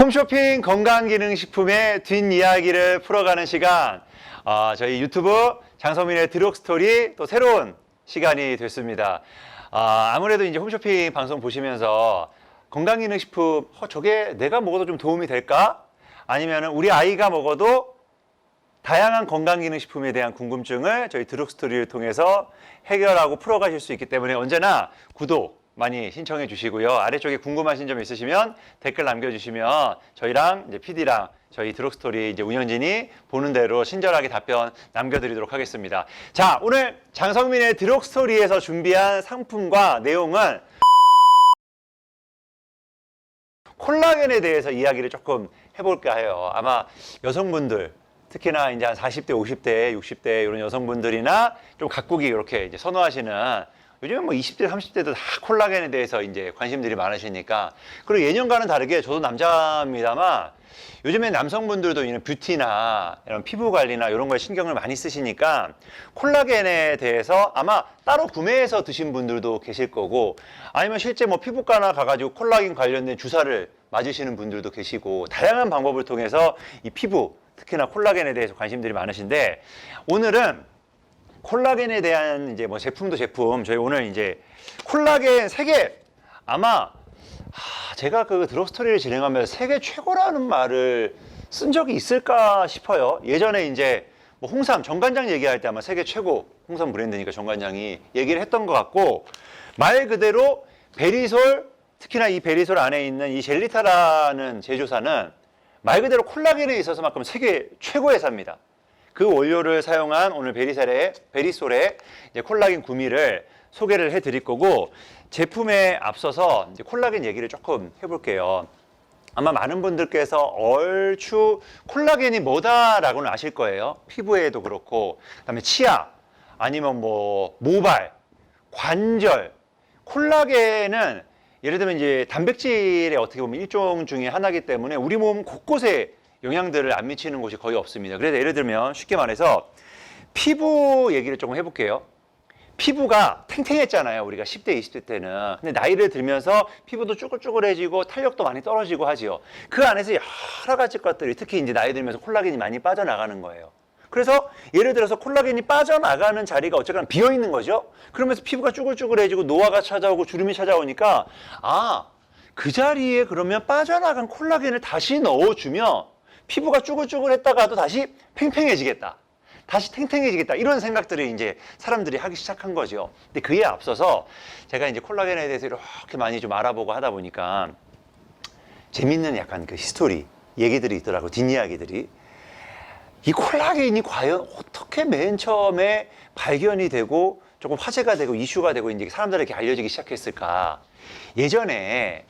홈쇼핑 건강기능식품의 뒷이야기를 풀어가는 시간, 저희 유튜브 장성민의 드럭스토리 또 새로운 시간이 됐습니다. 아무래도 이제 홈쇼핑 방송 보시면서 건강기능식품, 저게 내가 먹어도 좀 도움이 될까? 아니면 우리 아이가 먹어도 다양한 건강기능식품에 대한 궁금증을 저희 드럭스토리를 통해서 해결하고 풀어가실 수 있기 때문에 언제나 구독 많이 신청해 주시고요. 아래쪽에 궁금하신 점 있으시면 댓글 남겨주시면 저희랑 이제 PD랑 저희 드럭스토리 이제 운영진이 보는 대로 친절하게 답변 남겨드리도록 하겠습니다. 자, 오늘 장성민의 드럭스토리에서 준비한 상품과 내용은 콜라겐에 대해서 이야기를 조금 해볼까 해요. 아마 여성분들, 특히나 이제 한 40대, 50대, 60대 이런 여성분들이나 좀 각국이 이렇게 이제 선호하시는, 요즘은 뭐 20대, 30대도 다 콜라겐에 대해서 이제 관심들이 많으시니까. 그리고 예년과는 다르게 저도 남자입니다만 요즘에 남성분들도 이런 뷰티나 이런 피부 관리나 이런 거에 신경을 많이 쓰시니까 콜라겐에 대해서 아마 따로 구매해서 드신 분들도 계실 거고, 아니면 실제 뭐 피부과나 가가지고 콜라겐 관련된 주사를 맞으시는 분들도 계시고, 다양한 방법을 통해서 이 피부, 특히나 콜라겐에 대해서 관심들이 많으신데, 오늘은 콜라겐에 대한 이제 뭐 제품도 제품, 저희 오늘 이제 콜라겐 세계, 아마 제가 그 드럭스토리를 진행하면서 세계 최고라는 말을 쓴 적이 있을까 싶어요. 예전에 이제 뭐 홍삼, 정관장 얘기할 때 아마 세계 최고 홍삼 브랜드니까 정관장이 얘기를 했던 것 같고, 말 그대로 베리솔, 특히나 이 베리솔 안에 있는 이 젤리타라는 제조사는 말 그대로 콜라겐에 있어서만큼 세계 최고 회사입니다. 그 원료를 사용한 오늘 베리솔의 이제 콜라겐 구미를 소개를 해드릴 거고, 제품에 앞서서 이제 콜라겐 얘기를 조금 해볼게요. 아마 많은 분들께서 얼추 콜라겐이 뭐다라고는 아실 거예요. 피부에도 그렇고, 그다음에 치아, 아니면 뭐 모발, 관절. 콜라겐은 예를 들면 이제 단백질의 어떻게 보면 일종 중에 하나이기 때문에 우리 몸 곳곳에 영향들을 안 미치는 곳이 거의 없습니다. 그래서 예를 들면 쉽게 말해서 피부 얘기를 조금 해볼게요. 피부가 탱탱했잖아요, 우리가 10대, 20대 때는. 근데 나이를 들면서 피부도 쭈글쭈글해지고 탄력도 많이 떨어지고 하지요. 그 안에서 여러 가지 것들이, 특히 이제 나이 들면서 콜라겐이 많이 빠져나가는 거예요. 그래서 예를 들어서 콜라겐이 빠져나가는 자리가 어쨌거나 비어있는 거죠. 그러면서 피부가 쭈글쭈글해지고 노화가 찾아오고 주름이 찾아오니까, 그 자리에 그러면 빠져나간 콜라겐을 다시 넣어주면 피부가 쭈글쭈글했다가도 다시 팽팽해지겠다, 다시 탱탱해지겠다, 이런 생각들을 이제 사람들이 하기 시작한 거죠. 근데 그에 앞서서 제가 이제 콜라겐에 대해서 이렇게 많이 좀 알아보고 하다 보니까 재밌는 약간 그 히스토리 얘기들이 있더라고요. 뒷이야기들이. 이 콜라겐이 과연 어떻게 맨 처음에 발견이 되고 조금 화제가 되고 이슈가 되고 이제 사람들에게 알려지기 시작했을까? 예전에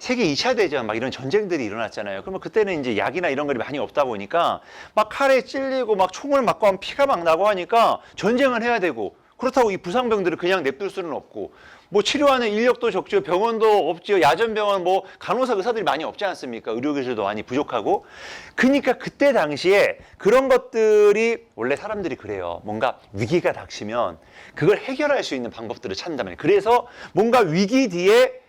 세계 2차 대전 막 이런 전쟁들이 일어났잖아요. 그러면 그때는 이제 약이나 이런 것이 많이 없다 보니까 막 칼에 찔리고 막 총을 맞고 하면 피가 막 나고 하니까 전쟁을 해야 되고, 그렇다고 이 부상병들을 그냥 냅둘 수는 없고, 뭐 치료하는 인력도 적죠. 병원도 없죠. 야전병원, 뭐 간호사, 의사들이 많이 없지 않습니까? 의료기술도 많이 부족하고. 그러니까 그때 당시에 그런 것들이, 원래 사람들이 그래요. 뭔가 위기가 닥치면 그걸 해결할 수 있는 방법들을 찾는다면. 그래서 뭔가 위기 뒤에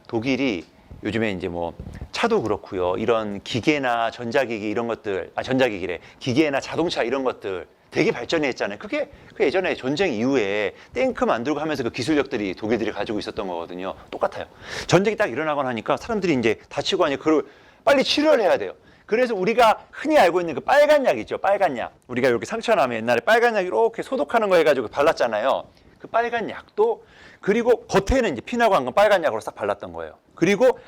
독일이 요즘에 이제 뭐 차도 그렇고요. 이런 기계나 전자기기 이런 것들, 전자기기래. 기계나 자동차 이런 것들 되게 발전이 했잖아요. 그게 그 예전에 전쟁 이후에 탱크 만들고 하면서 그 기술력들이 독일들이 가지고 있었던 거거든요. 똑같아요. 전쟁이 딱 일어나거나 하니까 사람들이 이제 다치고 하니까 그걸 빨리 치료를 해야 돼요. 그래서 우리가 흔히 알고 있는 그 빨간 약 있죠. 빨간 약. 우리가 이렇게 상처 나면 옛날에 빨간 약 이렇게 소독하는 거 해가지고 발랐잖아요. 그 빨간 약도, 그리고 겉에는 이제 피나고 한 건 빨간 약으로 싹 발랐던 거예요. 그리고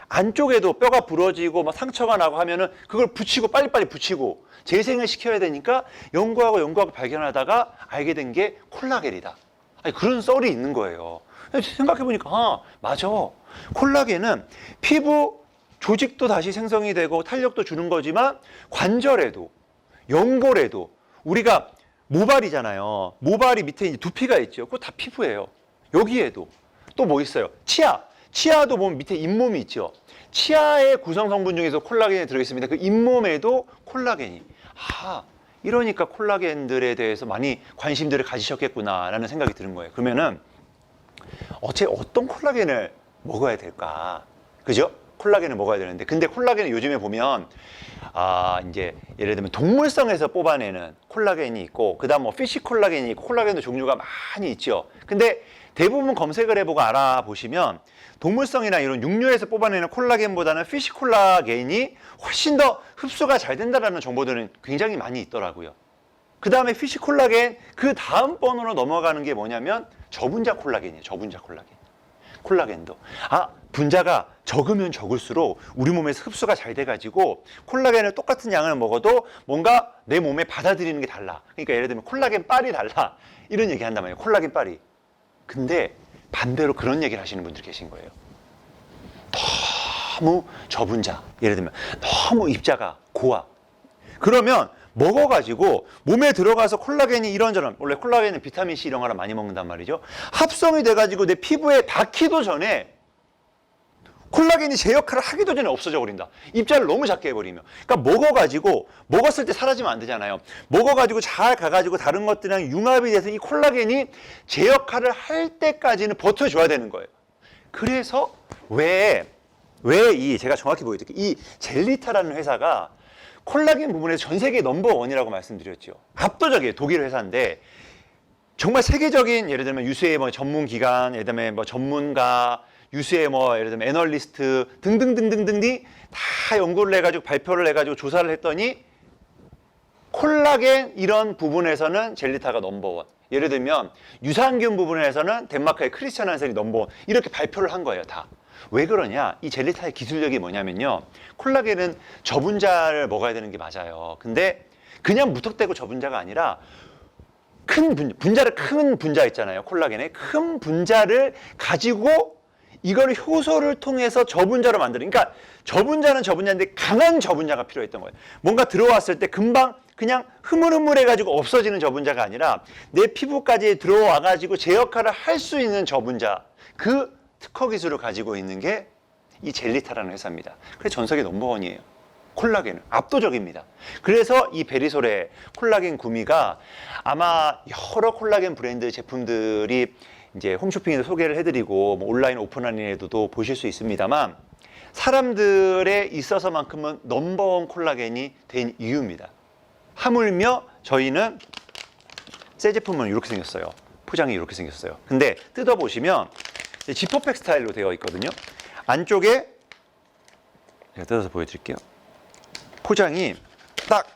안쪽에도 뼈가 부러지고 막 상처가 나고 하면은 그걸 붙이고 빨리빨리 붙이고 재생을 시켜야 되니까 연구하고 발견하다가 알게 된 게 콜라겐이다. 그런 썰이 있는 거예요. 생각해보니까 맞아. 콜라겐은 피부 조직도 다시 생성이 되고 탄력도 주는 거지만 관절에도, 연골에도, 우리가 모발이잖아요. 모발이 밑에 이제 두피가 있죠. 그거 다 피부예요. 여기에도 또 뭐 있어요? 치아도 보면 밑에 잇몸이 있죠. 치아의 구성 성분 중에서 콜라겐이 들어있습니다. 그 잇몸에도 콜라겐이. 이러니까 콜라겐들에 대해서 많이 관심들을 가지셨겠구나라는 생각이 드는 거예요. 그러면은 어떤 콜라겐을 먹어야 될까? 그죠? 콜라겐을 먹어야 되는데, 근데 콜라겐을 요즘에 보면 이제 예를 들면 동물성에서 뽑아내는 콜라겐이 있고, 그다음 뭐 피쉬 콜라겐이 있고, 콜라겐도 종류가 많이 있죠. 근데 대부분 검색을 해보고 알아보시면 동물성이나 이런 육류에서 뽑아내는 콜라겐보다는 피쉬 콜라겐이 훨씬 더 흡수가 잘 된다는 정보들은 굉장히 많이 있더라고요. 그 다음에 피쉬 콜라겐 그 다음 번으로 넘어가는 게 뭐냐면 저분자 콜라겐이에요. 저분자 콜라겐. 콜라겐도 분자가 적으면 적을수록 우리 몸에서 흡수가 잘 돼가지고 콜라겐을 똑같은 양을 먹어도 뭔가 내 몸에 받아들이는 게 달라. 그러니까 예를 들면 콜라겐 빨이 달라 이런 얘기 한단 말이에요. 콜라겐 빨이. 근데 반대로 그런 얘기를 하시는 분들이 계신 거예요. 너무 저분자, 예를 들면 너무 입자가 고와. 그러면 먹어가지고 몸에 들어가서 콜라겐이 이런저런, 원래 콜라겐은 비타민C 이런 거랑 많이 먹는단 말이죠. 합성이 돼가지고 내 피부에 닿기도 전에 콜라겐이 제 역할을 하기도 전에 없어져 버린다. 입자를 너무 작게 해버리면. 그러니까 먹어가지고, 먹었을 때 사라지면 안 되잖아요. 먹어가지고 잘 가가지고 다른 것들이랑 융합이 돼서 이 콜라겐이 제 역할을 할 때까지는 버텨줘야 되는 거예요. 그래서 제가 정확히 보여드릴게요. 이 젤리타라는 회사가 콜라겐 부분에서 전 세계 넘버원이라고 말씀드렸죠. 압도적이에요. 독일 회사인데 정말 세계적인, 예를 들면 유수의 뭐 전문 기관, 예를 들면 뭐 전문가, 유수의 뭐 예를 들면 애널리스트 등등등등등이 다 연구를 해가지고 발표를 해가지고 조사를 했더니 콜라겐 이런 부분에서는 젤리타가 넘버원. 예를 들면 유산균 부분에서는 덴마크의 크리스천 한센이 넘버원. 이렇게 발표를 한 거예요, 다. 왜 그러냐? 이 젤리타의 기술력이 뭐냐면요. 콜라겐은 저분자를 먹어야 되는 게 맞아요. 근데 그냥 무턱대고 저분자가 아니라 큰 분자를 큰 분자 있잖아요. 콜라겐의 큰 분자를 가지고 이걸 효소를 통해서 저분자로 만드는. 그러니까 저분자는 저분자인데 강한 저분자가 필요했던 거예요. 뭔가 들어왔을 때 금방 그냥 흐물흐물해가지고 없어지는 저분자가 아니라 내 피부까지 들어와가지고 제 역할을 할 수 있는 저분자. 그 특허 기술을 가지고 있는 게 이 젤리타라는 회사입니다. 그래서 전 세계 넘버원이에요. 콜라겐은 압도적입니다. 그래서 이 베리솔의 콜라겐 구미가 아마 여러 콜라겐 브랜드 제품들이 이제 홈쇼핑에서 소개를 해드리고 뭐 온라인 오프라인에도 보실 수 있습니다만 사람들에 있어서만큼은 넘버원 콜라겐이 된 이유입니다. 하물며 저희는 새 제품은 이렇게 생겼어요. 포장이 이렇게 생겼어요. 근데 뜯어보시면 지퍼백 스타일로 되어 있거든요. 안쪽에 제가 뜯어서 보여드릴게요. 포장이 딱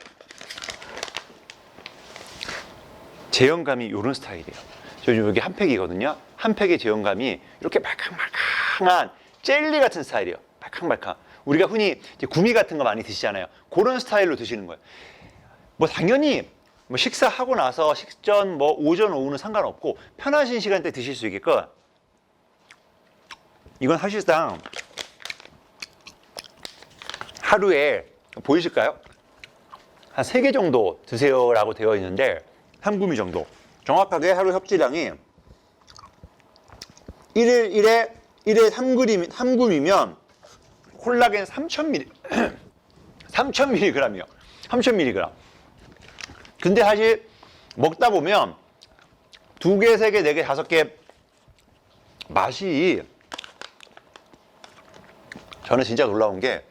제형감이 이런 스타일이에요. 저는 여기 한 팩이거든요. 한 팩의 제형감이 이렇게 말캉말캉한 젤리 같은 스타일이에요. 말캉말캉. 우리가 흔히 이제 구미 같은 거 많이 드시잖아요. 그런 스타일로 드시는 거예요. 뭐 당연히 뭐 식사하고 나서 식전 뭐 오전 오후는 상관없고 편하신 시간대 드실 수 있게끔 이건 사실상 하루에 보이실까요? 한 3개 정도 드세요라고 되어 있는데 3구미 정도. 정확하게 하루 섭취량이 1일 3구미면 콜라겐 3000mg 3000mg이요. 3000mg. 근데 사실 먹다 보면 2개, 3개, 4개, 5개 맛이 저는 진짜 놀라운 게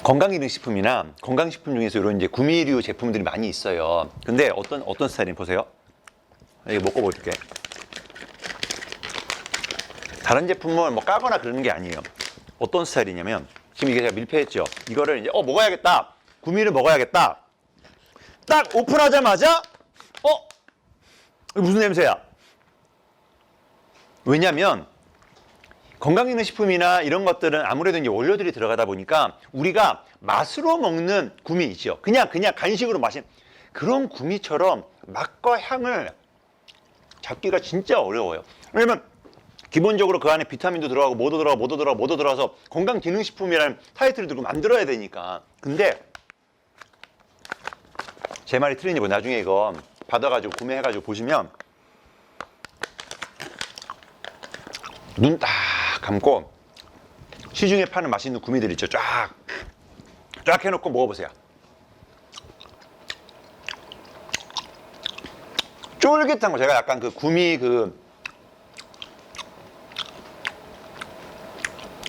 건강기능식품이나 건강식품 중에서 이런 이제 구미류 제품들이 많이 있어요. 근데 어떤 스타일인지 보세요. 이거 먹고 볼게. 다른 제품은 뭐 까거나 그러는 게 아니에요. 어떤 스타일이냐면 지금 이게 제가 밀폐했죠. 이거를 이제 먹어야겠다. 구미를 먹어야겠다. 딱 오픈하자마자 이거 무슨 냄새야? 왜냐면 건강기능식품이나 이런 것들은 아무래도 이제 원료들이 들어가다 보니까 우리가 맛으로 먹는 구미 있죠. 그냥 간식으로 마시는 그런 구미처럼 맛과 향을 잡기가 진짜 어려워요. 왜냐면 기본적으로 그 안에 비타민도 들어가고 뭐도 들어가서 건강기능식품이라는 타이틀을 들고 만들어야 되니까. 근데 제 말이 틀리니 뭐 나중에 이거 받아가지고 구매해가지고 보시면 눈 딱 감고 시중에 파는 맛있는 구미들 있죠. 쫙 해놓고 먹어보세요. 쫄깃한 거. 제가 약간 그 구미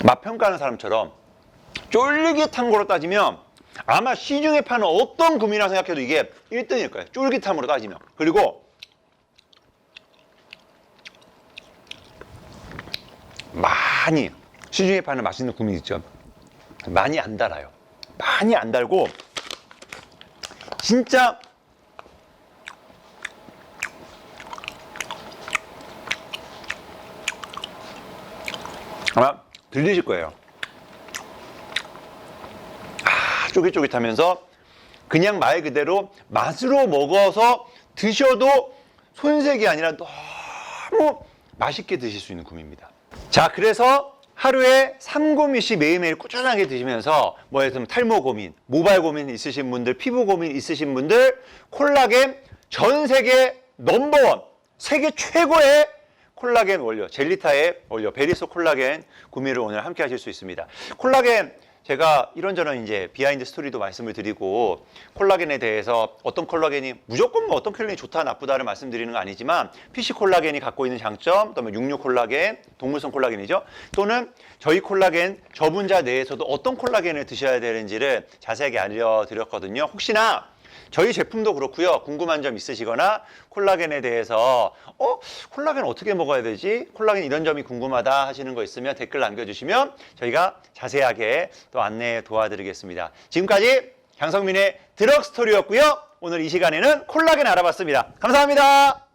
맛 평가하는 사람처럼 쫄깃한 거로 따지면 아마 시중에 파는 어떤 구미나 생각해도 이게 1등일 거예요. 쫄깃함으로 따지면. 그리고 많이 시중에 파는 맛있는 구미 있죠. 많이 안 달아요. 많이 안 달고 진짜 아마 들리실 거예요. 쫄깃쫄깃하면서 그냥 말 그대로 맛으로 먹어서 드셔도 손색이 아니라 너무 맛있게 드실 수 있는 구미입니다. 자, 그래서 하루에 3구미씩 매일매일 꾸준하게 드시면서 뭐 예를 들면 탈모 고민, 모발 고민 있으신 분들, 피부 고민 있으신 분들 콜라겐 전 세계 넘버원, 세계 최고의 콜라겐 원료, 젤리타의 원료, 베리소 콜라겐 구미를 오늘 함께 하실 수 있습니다. 콜라겐 제가 이런저런 이제 비하인드 스토리도 말씀을 드리고 콜라겐에 대해서 어떤 콜라겐이 무조건 뭐 어떤 콜라겐이 좋다 나쁘다를 말씀드리는 건 아니지만 PC 콜라겐이 갖고 있는 장점, 그다음에 육류 콜라겐, 동물성 콜라겐이죠. 또는 저희 콜라겐 저분자 내에서도 어떤 콜라겐을 드셔야 되는지를 자세하게 알려드렸거든요. 혹시나 저희 제품도 그렇고요. 궁금한 점 있으시거나 콜라겐에 대해서 콜라겐 어떻게 먹어야 되지? 콜라겐 이런 점이 궁금하다 하시는 거 있으면 댓글 남겨주시면 저희가 자세하게 또 안내 도와드리겠습니다. 지금까지 장성민의 드럭스토리였고요. 오늘 이 시간에는 콜라겐 알아봤습니다. 감사합니다.